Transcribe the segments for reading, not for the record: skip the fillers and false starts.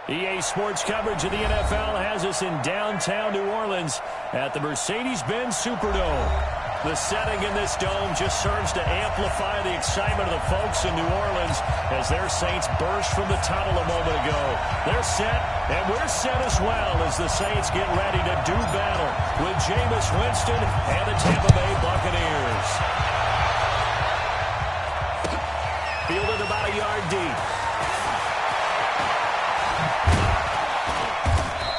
EA Sports coverage of the NFL has us in downtown New Orleans at the Mercedes-Benz Superdome. The setting in this dome just serves to amplify the excitement of the folks in New Orleans as their Saints burst from the tunnel a moment ago. They're set, and we're set as well as the Saints get ready to do battle with Jameis Winston and the Tampa Bay Buccaneers. Fielded about a yard deep.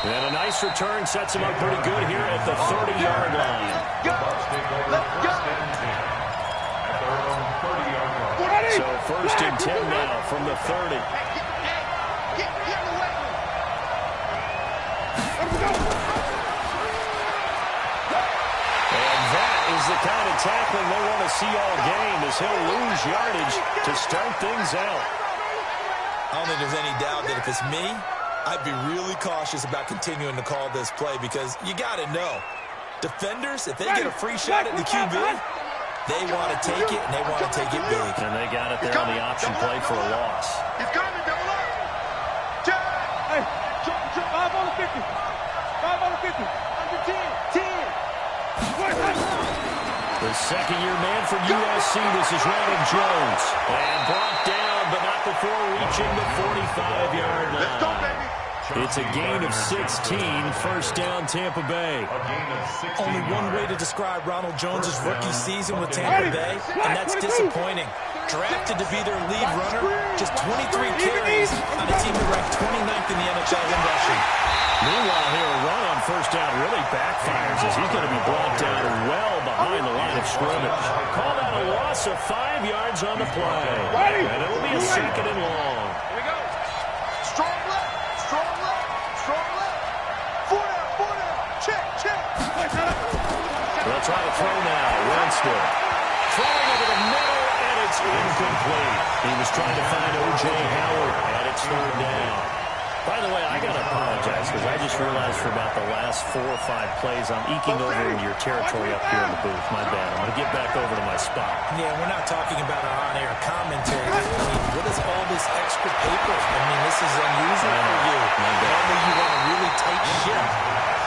And a nice return sets him up pretty good here at the 30-yard line. So first and 10 now from the 30. And that is the kind of tackling they want to see all game as he'll lose yardage to start things out. I don't think there's any doubt that if it's me, I'd be really cautious about continuing to call this play because you got to know, defenders, if they get a free shot at the QB, they want to take it, and they want to take it big. And they got it there on the option play for a loss. He's coming, double up. Hey, 5 on the 50. 5 on the 50. Under 10. 10. The second-year man for USC, this is Ronald Jones. And brought down, but not before reaching the 45-yard line. Let's go, baby. It's a gain of 16, first down Tampa Bay. Only one way to describe Ronald Jones' rookie season with Tampa Bay, and that's disappointing. Drafted to be their lead runner, just 23 carries on a team that ranked 29th in the NHL in rushing. Meanwhile, here, a run on first down really backfires as he's going to be brought down well behind the line of scrimmage. Called out a loss of 5 yards on the play. And it'll be a second and long. Here we go. Strong left. Strong left. Strong left. 4 down. Check. They'll try to throw now. Winston. Throwing over the middle, and it's incomplete. He was trying to find O.J. Howard, and it's third down. By the way, I got to apologize because I just realized for about the last 4 or 5 plays I'm eking over into your territory up here in the booth. My bad. I'm going to get back over to my spot. Yeah, we're not talking about our on-air commentary. I mean, what is all this extra paper? I mean, this is unusual for you. Normally you want a really tight ship.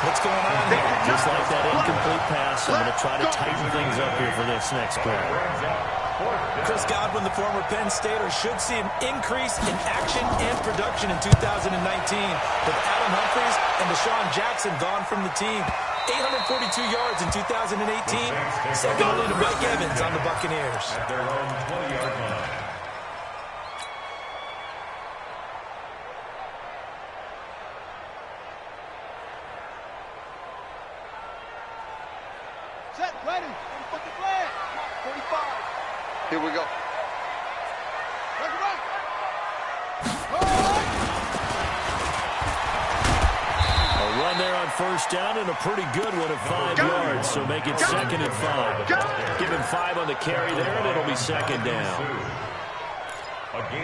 What's going on there? Just like that incomplete pass, I'm going to try to tighten things up here for this next play. Chris Godwin, the former Penn Stater, should see an increase in action and production in 2019 with Adam Humphries and Deshaun Jackson gone from the team. 842 yards in 2018, second only to Mike Evans on the Buccaneers. At their own 20-yard line. Set. Ready. Put the flag. 45. Here we go. A run there on first down and a pretty good one at 5 yards, so make it second and 5. Give him 5 on the carry there, and it'll be second down.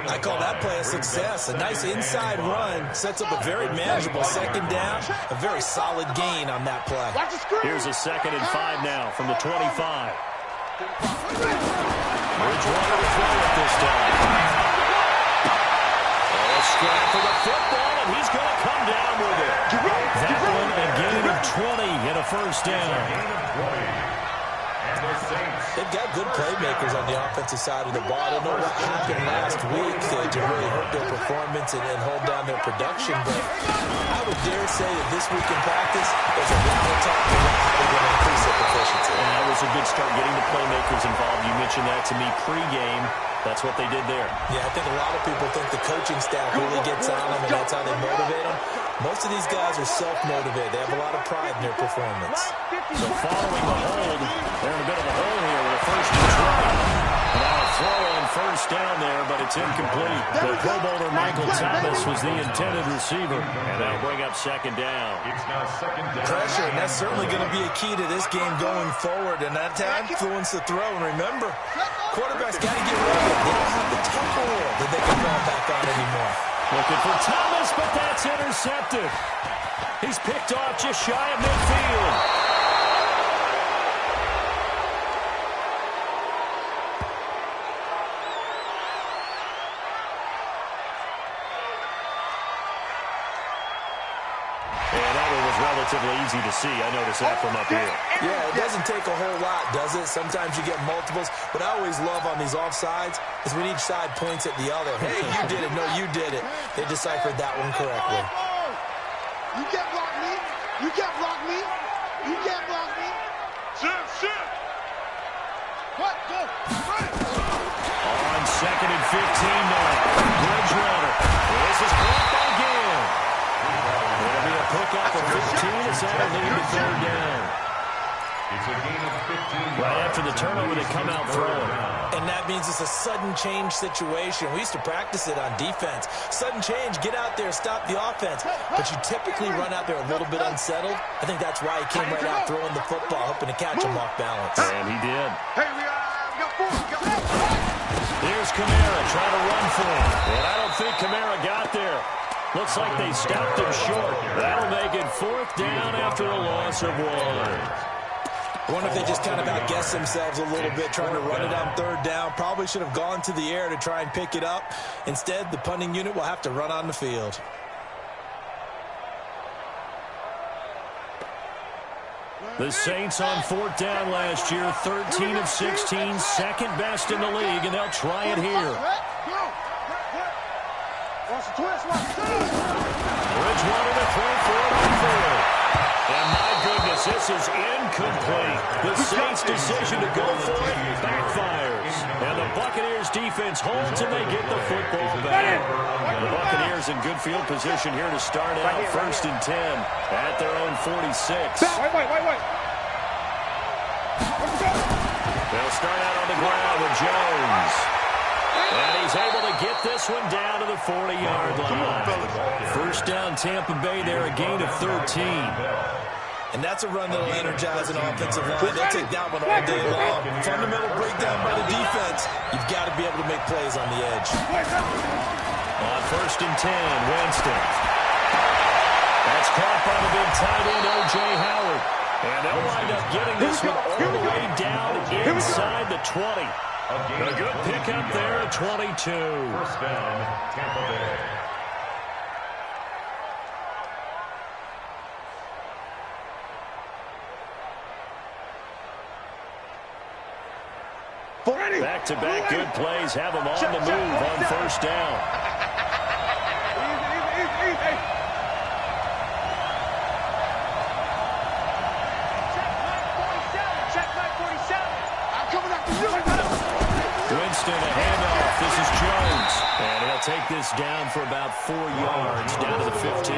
I call that play a success. A nice inside run sets up a very manageable second down, a very solid gain on that play. Here's a second and 5 now from the 25. Bridgewater to throw it this time. A scrap for the football, and he's going to come down with it. That one a gain of 20 and a first down. They've got good playmakers on the offensive side of the ball. I don't know what happened last week to really hurt their performance and hold down their production, but I would dare say that this week in practice, there's a lot of talk about how they're going to increase their proficiency. And that was a good start getting the playmakers involved. You mentioned that to me pregame. That's what they did there. Yeah, I think a lot of people think the coaching staff really gets on them, and that's how they motivate them. Most of these guys are self-motivated. They have a lot of pride in their performance. So following the hold, they're in a bit of a hole here with a first and 20. Now a throw on first down there, but it's incomplete. The Pro Bowler Michael Thomas was the intended receiver, and that'll bring up second down. It's now second down. Pressure, and that's certainly going to be a key to this game going forward, and that to influence the throw. And remember, quarterbacks got to get rid of it. They don't have the tempo that they can fall back on anymore. Looking for Thomas, but that's intercepted. He's picked off just shy of midfield. relatively easy to see. I notice that from up here. Yeah, it doesn't take a whole lot, does it? Sometimes you get multiples. What I always love on these offsides is when each side points at the other. Hey, you did it. No, you did it. They deciphered that one correctly. You can't block me. You can't block me. You can't block me. Shit. What? Go. On 2nd and 15 now. Bridgewater. This is caught by Gill. It'll be a pickup of 15. It's out of lead to 3rd down. It's a gain of 15. Right after the turnover, they come out throwing. And that means it's a sudden change situation. We used to practice it on defense. Sudden change, get out there, stop the offense. But you typically run out there a little bit unsettled. I think that's why he came right out throwing the football, hoping to catch him off balance. And he did. Hey, we got 4. Here's Kamara trying to run for him. And I don't think Kamara got there. Looks like they stopped him short. That'll make it 4th down after a loss of 1. I wonder if they just kind of outguessed themselves a little bit trying to run it on 3rd down. Probably should have gone to the air to try and pick it up. Instead, the punting unit will have to run on the field. The Saints on 4th down last year, 13 of 16, second best in the league, and they'll try it here. Bridgewater to throw for it on 4th. And my goodness, this is incomplete. The Saints' decision to go for it backfires. And the Buccaneers defense holds and they get the football back. The Buccaneers in good field position here to start out 1st and 10 at their own 46. Wait. They'll start out on the ground with Jones. And he's able to get this one down to the 40-yard line. 1st down Tampa Bay there, a gain of 13. And that's a run that will energize an offensive line. They'll take that one all day long. Fundamental breakdown by the defense. You've got to be able to make plays on the edge. On 1st and 10, Winston. That's caught by the big tight end, O.J. Howard. And they'll wind up getting this one all the way down inside the 20. A good pickup there at 22. 1st down, Tampa Bay. Back-to-back good plays have them on the move on 1st down. Easy. Check my 47. I'm coming after you. Winston, a handoff. This is Jones. And he'll take this down for about 4 yards, down to the 15.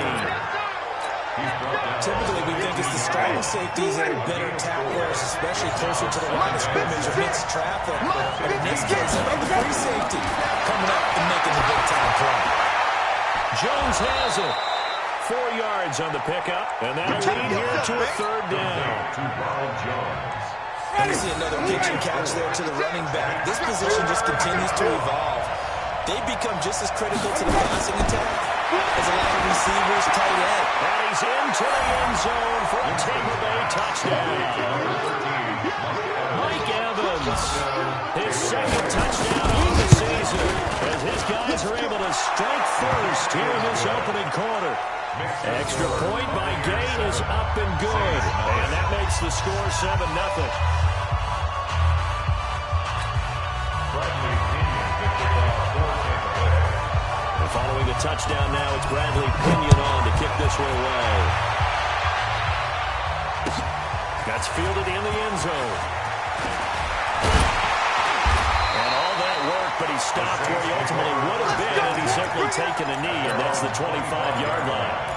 Typically, we think it's the strong safeties that are better tacklers, especially closer to the line of scrimmage amidst traffic. But in this case, the free safety coming up and making the big-time play. Jones has it. 4 yards on the pickup, and that'll lead here to a 3rd down. And you see another pitch and catch there to the running back. This position just continues to evolve. They become just as critical to the passing attack as a lot of receivers, tight end. And he's into the end zone for a Tampa Bay touchdown. Mike Evans, his 2nd touchdown of the season, as his guys are able to strike first here in this opening quarter. Extra point by Gay is up and good, and that makes the score 7-0. And following the touchdown now, it's Bradley Pinion on to kick this one away. That's fielded in the end zone. And all that work, but he stopped where he ultimately would have been, and he's simply taken a knee, and that's the 25-yard line.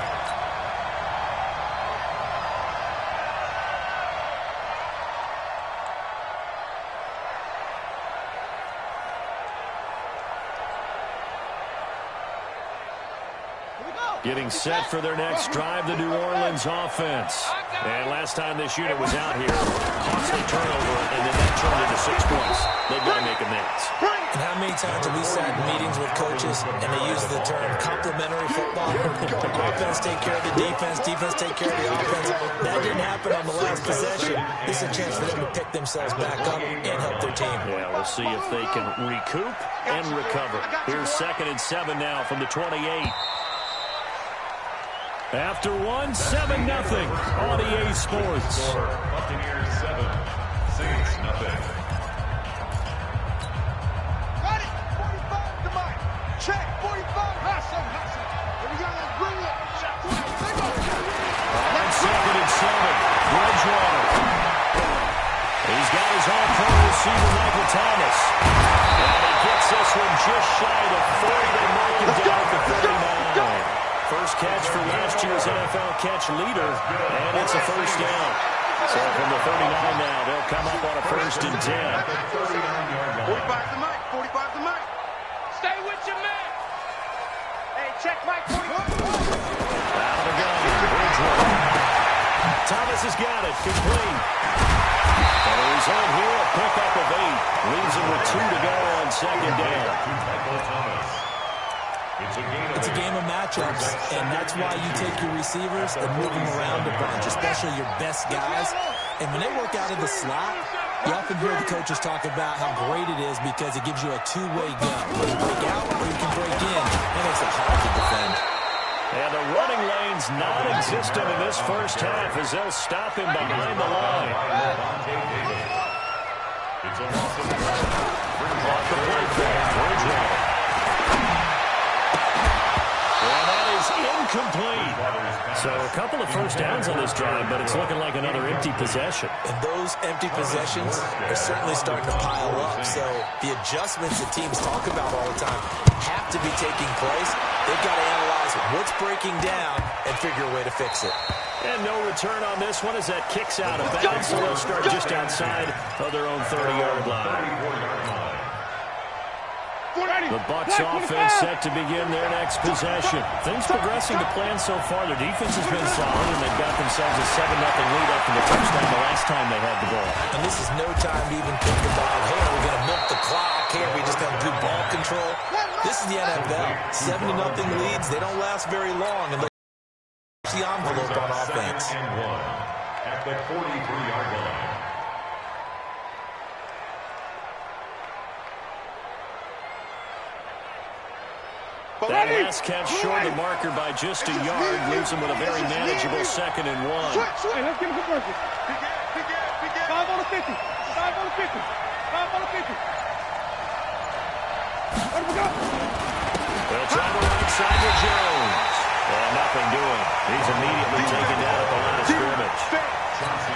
Getting set for their next drive, the New Orleans offense. And last time this unit was out here, costly turnover, and then that turned into 6 points. They've got to make amends. And how many times have we sat in meetings with coaches and they use the term complementary football? Offense take care of the defense, defense take care of the offense. That didn't happen on the last possession. This is a chance for them to pick themselves back up and help their team. Yeah, we'll see if they can recoup and recover. Here's 2nd and 7 now from the 28. After one, 7-0 on EA Sports. Buccaneers 7, Saints nothing. Got it. 45 to Mike. Check. 45. Hustle. Here we go. Let's bring it. On 2nd and 7, Bridgewater. He's got his all-pro receiver, Michael Thomas. And he gets this one just shy of 40. They mark him down at the 39. First catch for last year's NFL catch leader, and it's a first down. So from the 39 now, they'll come up on a 1st and 10. 45 to Mike. 45 to Mike. Stay with your man. Hey, check Mike. 45. Out of the gun, Bridgewater. Thomas has got it, complete. And a result here, a pickup of 8. Leaves him with 2 to go on 2nd down. It's a game of matchups, and that's why you take your receivers and move them around a bunch, especially your best guys. And when they work out of the slot, you often hear the coaches talk about how great it is because it gives you a two-way go. You can break out or you can break in. That makes it hard to defend. And the running lane's non-existent in this first half as they'll stop him behind the line. It's a loss of 12. Off the play fake, Bridgewater. And that is incomplete. So a couple of first downs on this drive, but it's looking like another empty possession. And those empty possessions are certainly starting to pile up. So the adjustments that teams talk about all the time have to be taking place. They've got to analyze what's breaking down and figure a way to fix it. And no return on this one as that kicks out of bounds, so they'll start just outside of their own 30-yard line. The Bucs offense set to begin their next possession. Things progressing to plan so far. Their defense has been solid, and they've got themselves a 7-0 lead after the touchdown the last time they had the ball. And this is no time to even think about, hey, are we going to milk the clock? Hey, are we just going to do ball control? This is the NFL. 7-0 leads, they don't last very long unless you push the envelope on offense. And 1 at the 43-yard line. That last catch short the marker by just a yard, leaves him with a very manageable 2nd and 1. Hey, let's give him some mercy. 5 on the 50. 5 on the 50. 5 on the 50. Let him go. They'll try to right side to Jones. And nothing doing. He's immediately taken down at the line of scrimmage.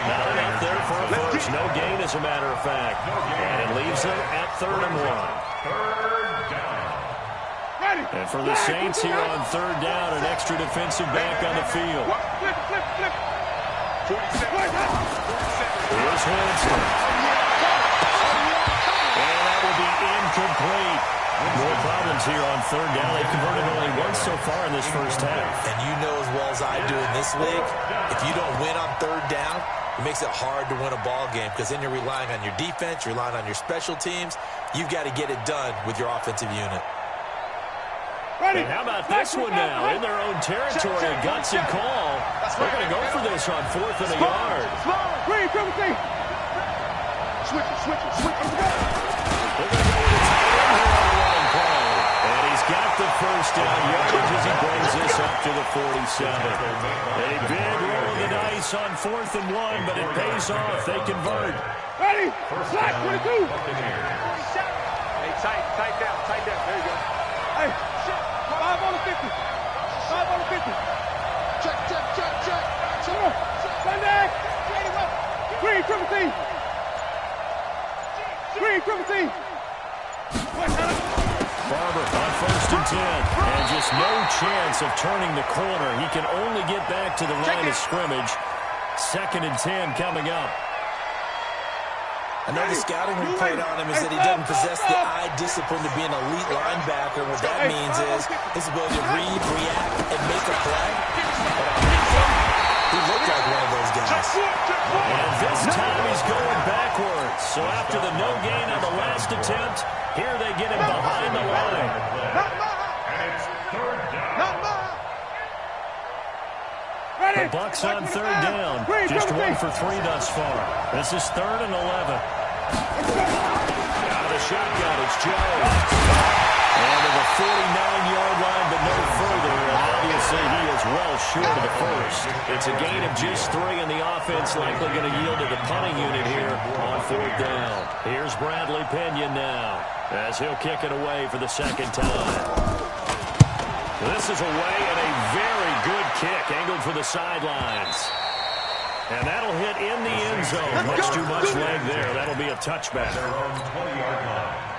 Not enough there for a first. No gain, as a matter of fact. And it leaves them at 3rd and 1. 3rd down. And for the Saints here on 3rd down, an extra defensive back on the field. Flip. 47. Here's Winston. And that will be incomplete. More problems here on 3rd down. They've converted only once so far in this first half. And you know as well as I do in this league, if you don't win on 3rd down, it makes it hard to win a ball game because then you're relying on your defense, you're relying on your special teams. You've got to get it done with your offensive unit. And how about this one now? In their own territory, a gutsy call. They're going to go for this on 4th and a yard. Switch. They're going to go with a tight end here on the running play. And he's got the first down yardage as he brings this up to the 47. A big roll of the dice on 4th and 1, but it pays off. They convert. Ready? Flat 22. Hey, tight down. There you go. Hey, 5 on the 50. 5 on the 50. Check. Come on. Sunday. Green, triple team. Barber on 1st and 10. And just no chance of turning the corner. He can only get back to the line of scrimmage. 2nd and 10 coming up. Another scouting report on him is that he doesn't possess the eye discipline to be an elite linebacker. What that means is his ability to read, react, and make a play. But on that one, he looked like one of those guys. And this time he's going backwards. So after the no gain on the last attempt, here they get him behind the line. And it's 3rd down. The Bucs on 3rd down. Just 1 for 3 thus far. This is 3rd and 11. Out of the shotgun, it's Jones. And to the 49-yard line, but no further. And now you say he is well short of the first. It's a gain of just 3, and the offense likely going to yield to the punting unit here on 4th down. Here's Bradley Pinion now, as he'll kick it away for the second time. This is away, and a very good kick, angled for the sidelines. And that'll hit in the end zone. Much too much leg there. That'll be a touchback. Their own 20-yard line.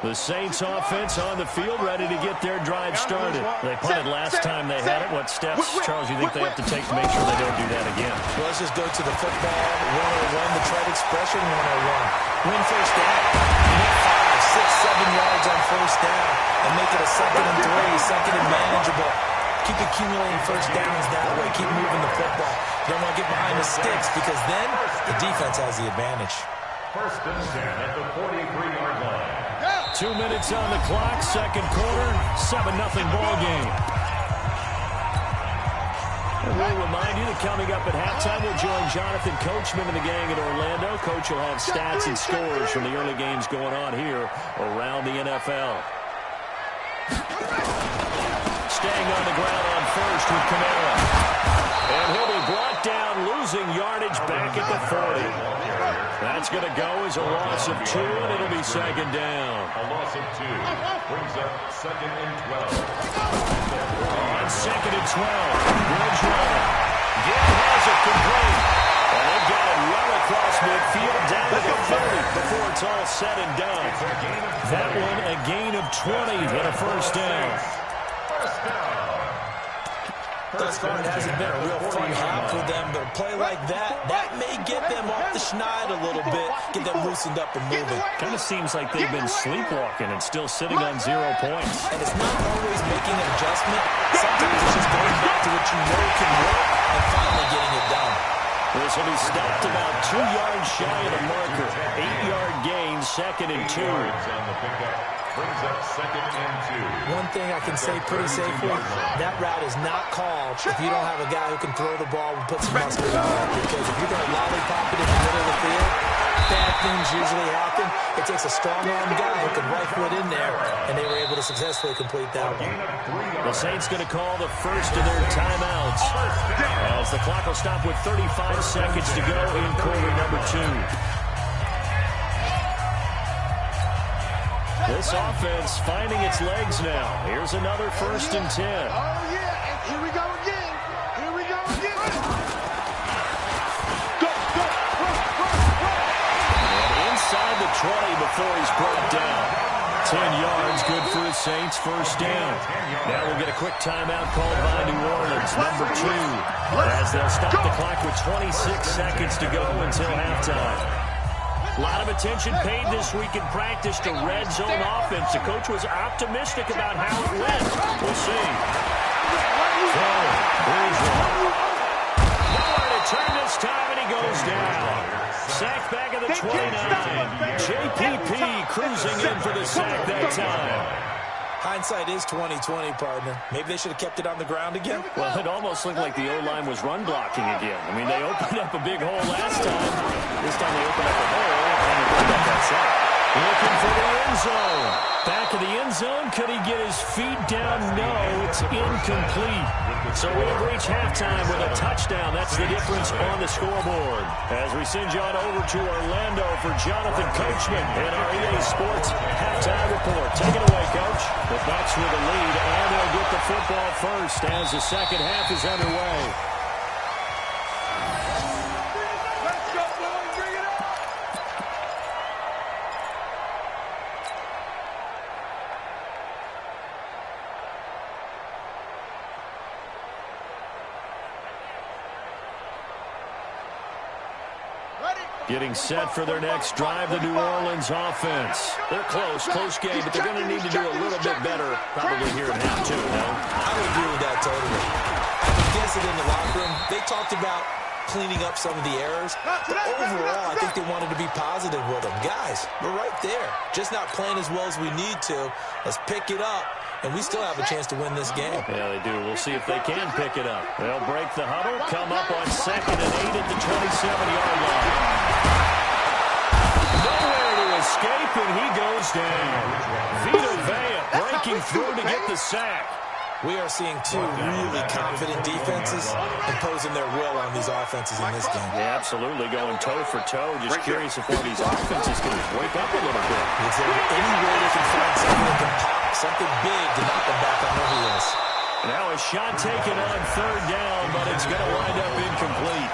The Saints offense on the field, ready to get their drive started. They punted last time they had it. What steps, Charles, you think they have to take to make sure they don't do that again? Well, let's just go to the football 101, the trade expression 101. Win first down. Get 5, 6, 7 yards on first down and make it a 2nd and 3, 2nd and manageable. Keep accumulating first downs that way. Keep moving the football. You don't want to get behind the sticks because then the defense has the advantage. First and 10 at the 43-yard line. 2 minutes on the clock, second quarter, 7-0 ball game. And we'll remind you that coming up at halftime, we'll join Jonathan Coachman and the gang in Orlando. Coach will have stats and scores from the early games going on here around the NFL. Staying on the ground on first with Kamara. And he'll be brought down, losing yardage back at the 40. That's going to go as a loss of 2, and it'll be second down. A loss of 2 brings up 2nd and 12. On 2nd and 12, Bridgewater. Gill has it complete. And they've got it well across midfield, down to the 30 before it's all said and done. That one a gain of 20 and a first down. First down. Thus far, it hasn't been a real fun half for them, but a play like that may get them off the schneid a little bit, get them loosened up and moving. Kind of seems like they've been sleepwalking and still sitting on 0 points. And it's not always making an adjustment. Sometimes it's just going back to what you know can work and finally getting it done. This will be stopped about 2 yards shy of the marker. 8-yard gain, 2nd and 2. On the pickup brings up 2nd and 2. One thing I can say pretty safely, that route is not called if you don't have a guy who can throw the ball and put some mustard on it. Because if you're going to lollipop it in the middle of the field, bad things usually happen. It takes a strong-arm guy who can right foot in there, and they were able to successfully complete that one. The Saints going to call the first of their timeouts as the clock will stop with 35 seconds to go in quarter number 2. This offense finding its legs now. Here's another 1st and 10. Oh, yeah. And here we go again. Here we go again. Go, go, run. And inside the 20 before he's brought down. 10 yards, good for the Saints, first down. Now we'll get a quick timeout called by New Orleans, number 2, as they'll stop the clock with 26 seconds to go until halftime. A lot of attention paid this week in practice to red zone offense. The coach was optimistic about how it went. We'll see. Nowhere to turn this time, and he goes down. Sack back at the 29. JPP cruising in for the sack that time. Hindsight is 20/20, partner. Maybe they should have kept it on the ground again. Well, it almost looked like the O-line was run blocking again. I mean, they opened up a big hole last time. This time they opened up a hole and they brought up that sack. Looking for the end zone. Back of the end zone. Could he get his feet down? No, it's incomplete. So we'll reach halftime with a touchdown. That's the difference on the scoreboard. As we send you on over to Orlando for Jonathan Coachman in our EA Sports halftime report. Take it away, Coach. The Bucs with the lead, and they'll get the football first as the second half is underway. Let's go, boys. Bring it up. Getting set for their next drive, the New Orleans offense. They're close game, but they're going to need to do a little bit better probably here in half 2, no? I would agree with that totally. I could guess it in the locker room. They talked about cleaning up some of the errors, but overall, I think they wanted to be positive with them. Guys, we're right there. Just not playing as well as we need to. Let's pick it up, and we still have a chance to win this game. Yeah, they do. We'll see if they can pick it up. They'll break the huddle, come up on 2nd and 8 at the 27-yard line. Nowhere to escape, and he goes down. Vita breaking through to get the sack. We are seeing two really confident defenses imposing their will on these offenses in this game. Yeah, absolutely, going toe for toe. Just curious if one of these offenses can wake up a little bit. Is there any way they can find something that can pop, something big to knock them back on their heels? Now a shot taken on third down, but it's going to wind up incomplete.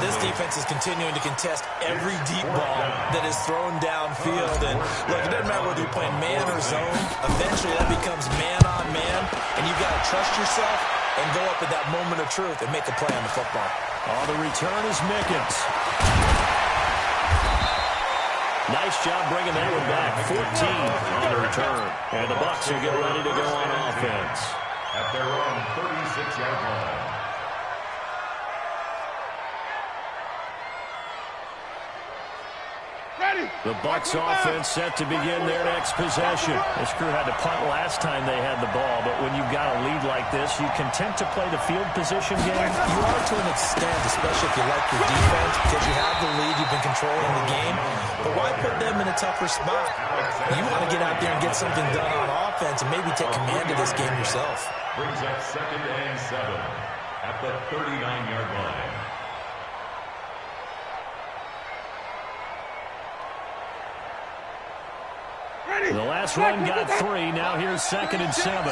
This defense is continuing to contest every deep ball that is thrown downfield. And look, it doesn't matter whether you're playing man or zone. Eventually that becomes man on man, and you've got to trust yourself and go up at that moment of truth and make a play on the football. Oh, the return is Mickens. Nice job bringing that one back. 14 on the return. And the Bucs will get ready to go on offense. At their own 36-yard line. The Bucs offense set to begin their next possession. This crew had to punt last time they had the ball, but when you've got a lead like this, you content to play the field position game? You are to an extent, especially if you like your defense, because you have the lead, you've been controlling the game. But why put them in a tougher spot? You want to get out there and get something done on offense and maybe take command of this game yourself. Brings up 2nd and 7 at the 39-yard line. The last run got 3. Now here's 2nd and 7.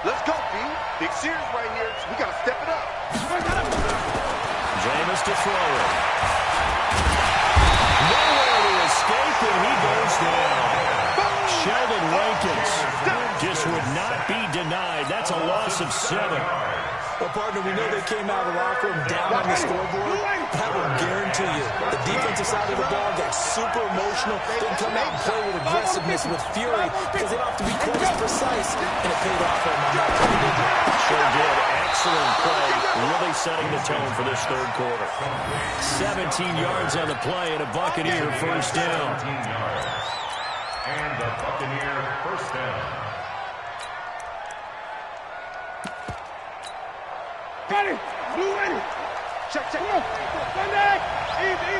Let's go, B. Big series right here. We got to step it up. Jameis to throw it. Nowhere to escape, and he goes down. Sheldon Rankins just would not be denied. That's a loss of 7. Well, partner, we know they came out of the locker room down on the scoreboard. I will guarantee you, the defensive side of the ball got super emotional. Didn't come out and play with aggressiveness, with fury, because they don't have to be quite as precise, and it paid off for them on that play, didn't it? Sure did. Excellent play. Really setting the tone for this third quarter. 17 yards on the play and a Buccaneer first down. 17 yards. And the Buccaneer first down. Ready. Blue ready. Check. Sunday. Easy.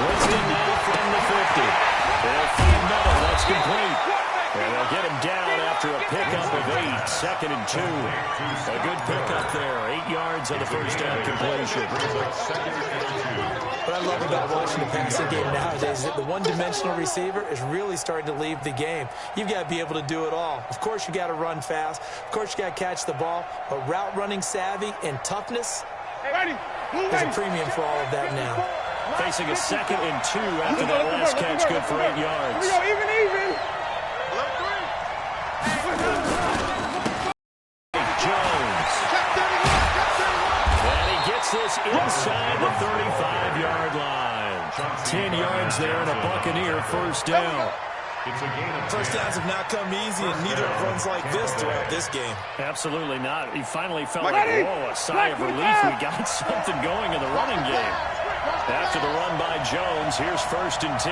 Winston now from the 50. They'll feed Miller. That's complete. And they'll get him down after a pickup of 8. 2nd and 2. A good pickup there. 8 yards on the first down completion. What I love about watching the passing game nowadays is that the one-dimensional receiver is really starting to leave the game. You've got to be able to do it all. Of course, you got to run fast. Of course, you got to catch the ball. But route running savvy and toughness, there's a premium for all of that now. Facing a 2nd and 2 after that last catch, good for 8 yards. Even. Jones. And he gets this inside the 35-yard line. 10 yards there and a Buccaneer first down. First downs have not come easy, and neither have runs like this throughout this game. Absolutely not. He finally felt like, whoa, a sigh of relief. We got something going in the running game. After the run by Jones, here's 1st and 10.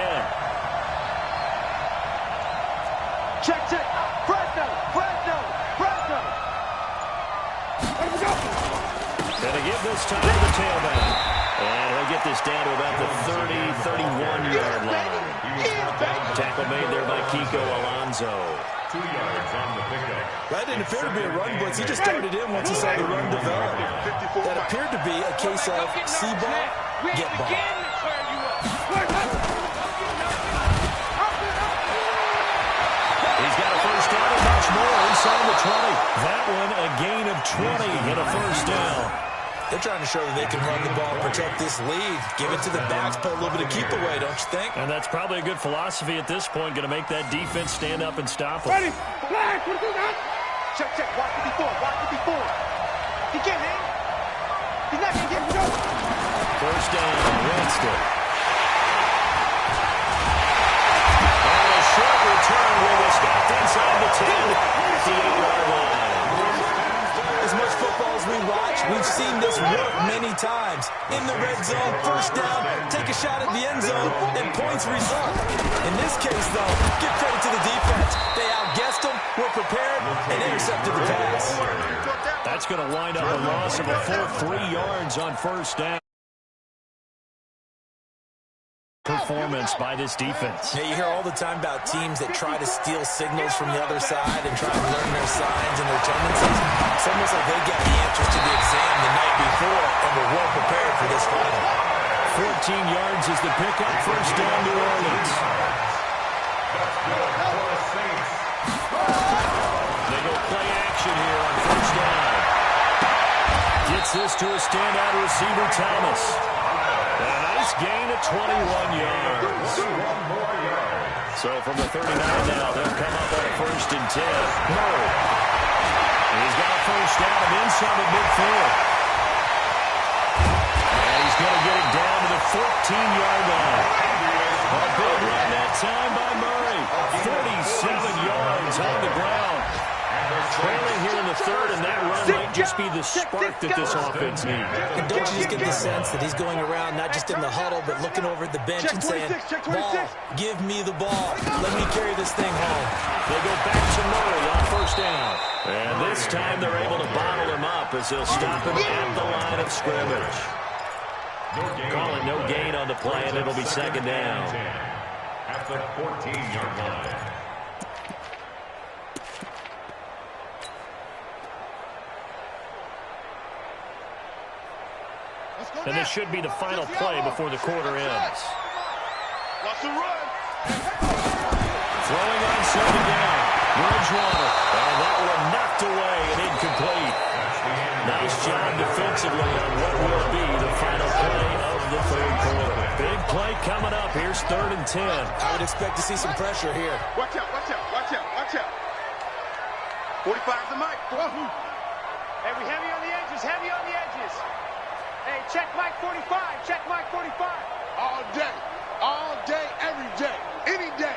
Check. Fresno. Gonna give this time to the tailback. And he'll get this down to about the 31-yard line. Tackle made there by Kiko Alonso. 2 yards on the pickup. That didn't appear to be a run blitz. He just started in once he saw the run develop. That appeared to be a case of see ball, get ball. He's got a first down and much more inside the 20. That one a gain of 20 and a first down. They're trying to show that they can run the ball, protect this lead, give it to the backs, play a little bit of keep away, don't you think? And that's probably a good philosophy at this point, going to make that defense stand up and stop them. Ready. Flag. What do that? Check. Watch it before. He can't hang. He's not going to get him. First down, Winston. And a short return will be stopped inside the 10 at the 8-yard line. As much football as we watch, we've seen this work many times. In the red zone, first down, take a shot at the end zone, and points result. In this case, though, give credit to the defense. They outguessed them, were prepared, and intercepted the pass. That's going to wind up a loss of a full 3 yards on first down. performance by this defense. Yeah, you hear all the time about teams that try to steal signals from the other side and try to learn their signs and their tendencies. It's almost like they got the answers to the exam the night before and were well prepared for this final. 14 yards is the pickup. First down, New Orleans. They go play action here on first down. Gets this to a standout receiver, Thomas. And a nice gain of 21 yards. So from the 39 now, they'll come up on a 1st and 10. Murray. And he's got a first down inside the midfield. And he's going to get it down to the 14-yard line. A big run that time by Murray. 47 yards on the ground. Trailing here in the 3rd, and that run might just be the spark that this offense needs. And don't you just get the sense that he's going around, not just in the huddle, but looking over at the bench and saying, ball, give me the ball. Let me carry this thing home. They go back to Murray on first down. And this time they're able to bottle him up as they'll stop him at the line of scrimmage. Call it no gain on the play, and it'll be 2nd down. At the 14-yard line. And this should be the final play before the quarter ends. Watch the run. Throwing on 2nd down. Bridgewater. And that one knocked away and incomplete. Nice job defensively on what will be the final play of the 3rd quarter. Big play coming up. Here's 3rd and 10. I would expect to see some pressure here. Watch out, watch out, watch out, watch out. 45's the mic. Hey, we heavy on the edges, heavy on the edges. Hey, check Mike 45, check Mike 45. All day, every day, any day.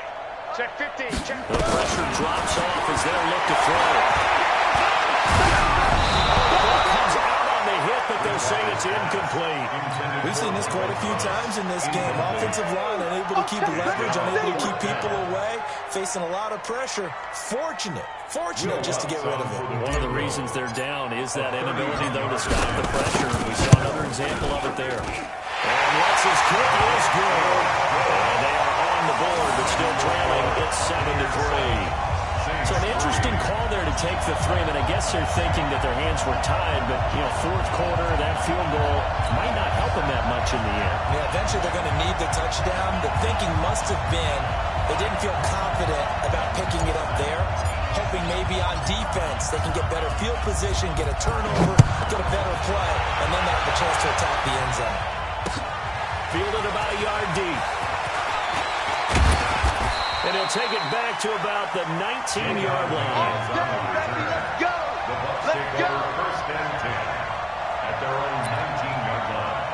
Check 15, check. The pressure drops off as they'll look to throw. Ball comes out on the hit, but they'll say it's incomplete. We've seen this quite a few times in this game. Offensive line unable to keep leverage, unable to keep people away, facing a lot of pressure. Fortunate just to get rid of it. One of the reasons they're down is that inability, though, to stop the pressure. We saw another example of it there. And Lutz's kick is good. And they are on the board, but still trailing. It's 7-3. So an interesting call there to take the 3. I mean, I guess they're thinking that their hands were tied, but, 4th quarter, that field goal might not help them that much in the end. Yeah, eventually they're going to need the touchdown. The thinking must have been they didn't feel confident about picking it up there, hoping maybe on defense they can get better field position, get a turnover, get a better play, and then they have a chance to attack the end zone. Fielded about a yard deep. And he'll take it back to about the 19-yard line. Let's go. The Bucs take over 1st and 10 at their own 19-yard line.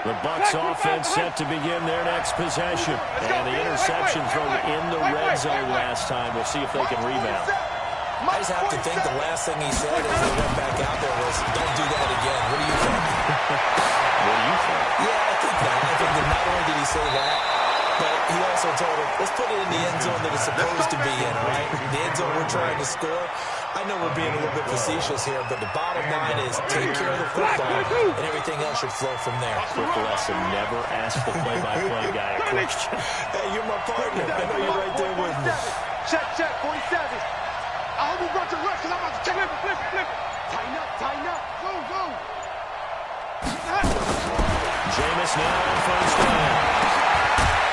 The Bucs offense set to begin their next possession. And the interception thrown in the red zone last time. We'll see if they can rebound. I just have to think the last thing he said as they went back out there was, don't do that again. What do you think? What do you think? Yeah, I think that. I think that not only did he say that, but he also told him, let's put it in the end zone that it's supposed to be in, all right? The end zone we're trying to score. I know we're being a little bit facetious here, but the bottom line is take care of the football, and everything else should flow from there. Quick lesson, never ask the play-by-play guy a question. Hey, you're my partner. I know you're right there with me. Check, 47. I hope you brought your rush, because I'm about to check it. Flip it. Tighten up. Go. Jameis now on first down.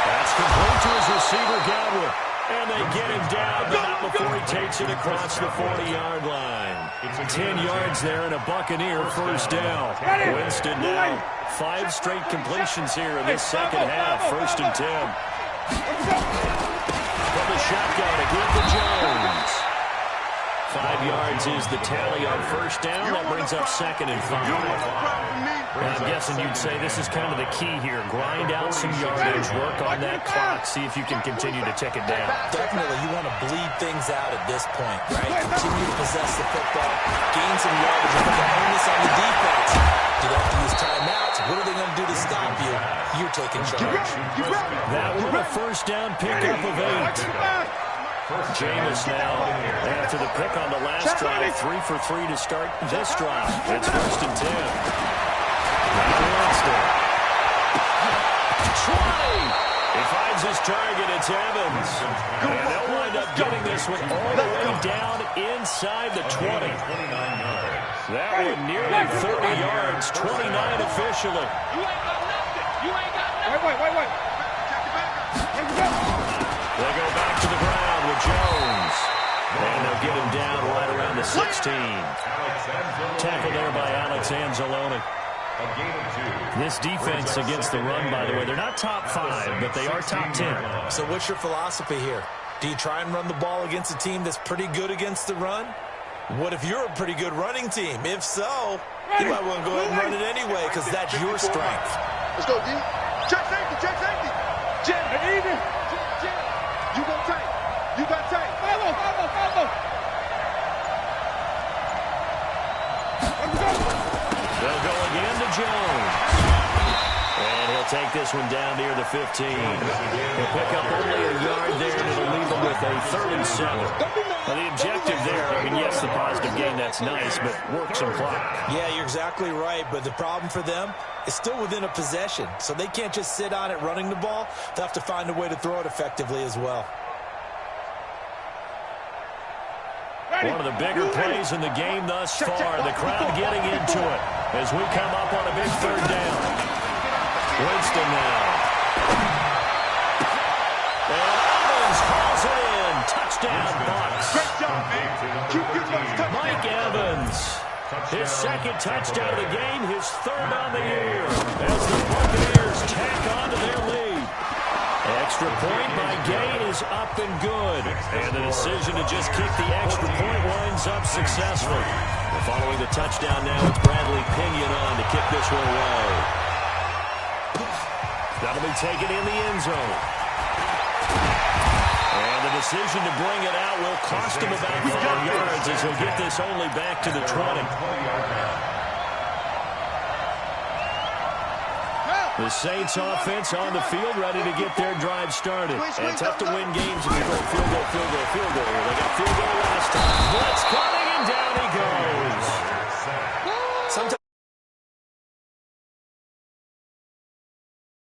That's complete to his receiver, Godwin. And they get him down, but not before he takes it across the 40-yard line. 10 yards there and a Buccaneer first down. Winston now 5 straight completions here in this second half. 1st and 10. From the shotgun again to Jones. 5 yards is the tally on first down. That brings up 2nd and 5. I'm guessing you'd say this is kind of the key here. Grind out some yardage, work on that clock, see if you can continue to tick it down. Definitely, you want to bleed things out at this point, right? Continue to possess the football, gain some yardage, and put the onus on the defense. Do they have to use timeouts? What are they going to do to stop you? You're taking charge. That one a first down pickup of 8. Jameis now, after the pick on the last drive, 3 for 3 to start this drive. It's 1st and 10. Winston. 20. He finds his target. It's Evans. And they'll wind up getting this one all the way down inside the 20. That one nearly 30 yards, 29 officially. You ain't got nothing. You ain't got nothing. Wait. They go back to the ground with Jones. And they'll get him down right around the 16. Tackled there by Alex Anzalone. This defense against the run, by the way, they're not top 5, but they are top 10. So what's your philosophy here? Do you try and run the ball against a team that's pretty good against the run? What if you're a pretty good running team? If so, you might want to go ahead and run it anyway because that's your strength. Let's go, D. Check safety. Jim, even. Jim. You go tight. You got tight. Follow. They'll go again to Jones. And he'll take this one down near the 15. He'll pick up only a yard there, and it'll leave him with a 3rd and 7. Now, the objective there, I mean, yes, the positive gain, that's nice, but work some clock. Yeah, you're exactly right, but the problem for them is still within a possession, so they can't just sit on it running the ball. They'll have to find a way to throw it effectively as well. One of the bigger plays in the game thus far. The crowd getting into it as we come up on a big 3rd down. Winston now. And Evans calls it in. Touchdown, Bucs. Great job, man. Keep your touchdown. Mike Evans. His 2nd touchdown of the game, his 3rd on the year. As the Buccaneers tack on to their lead. Extra point by Gay is up and good. And the decision to just kick the extra point winds up successful. Following the touchdown now, it's Bradley Pinion on to kick this one away. That'll be taken in the end zone. And the decision to bring it out will cost him about 5 yards as he'll get this only back to the 20. The Saints offense on the field, ready to get their drive started. And tough to win games if you go field goal. They got field goal last time. Blitz coming, and down he goes.